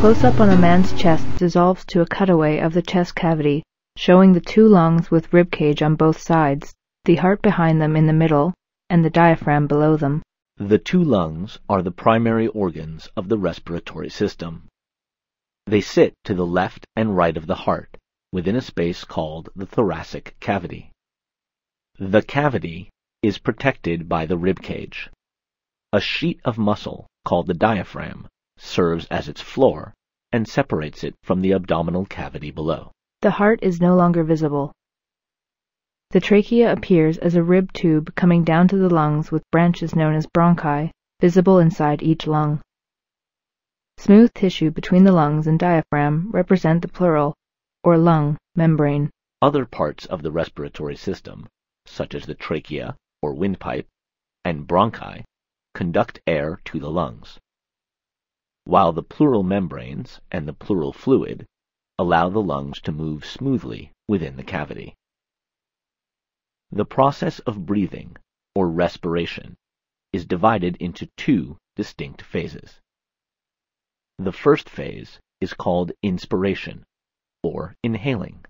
close-up on a man's chest dissolves to a cutaway of the chest cavity, showing the two lungs with ribcage on both sides, the heart behind them in the middle, and the diaphragm below them. The two lungs are the primary organs of the respiratory system. They sit to the left and right of the heart, within a space called the thoracic cavity. The cavity is protected by the ribcage. A sheet of muscle, called the diaphragm, serves as its floor and separates it from the abdominal cavity below. The heart is no longer visible. The trachea appears as a rib tube coming down to the lungs with branches known as bronchi, visible inside each lung. Smooth tissue between the lungs and diaphragm represent the pleural, or lung, membrane. Other parts of the respiratory system, such as the trachea, or windpipe, and bronchi, conduct air to the lungs, while the pleural membranes and the pleural fluid allow the lungs to move smoothly within the cavity. The process of breathing, or respiration, is divided into two distinct phases. The first phase is called inspiration, or inhaling.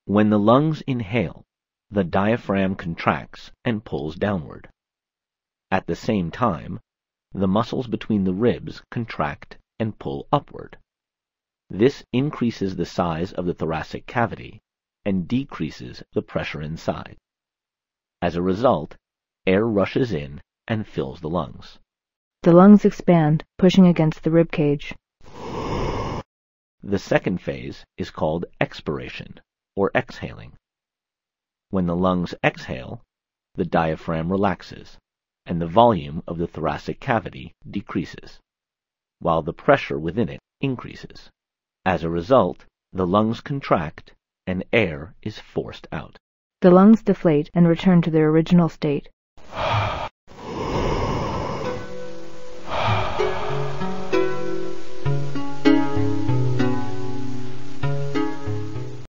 When the lungs inhale, the diaphragm contracts and pulls downward. At the same time, the muscles between the ribs contract and pull upward. This increases the size of the thoracic cavity and decreases the pressure inside. As a result, air rushes in and fills the lungs. The lungs expand, pushing against the rib cage. The second phase is called expiration, or exhaling. When the lungs exhale, the diaphragm relaxes, and the volume of the thoracic cavity decreases, while the pressure within it increases. As a result, the lungs contract and air is forced out. The lungs deflate and return to their original state.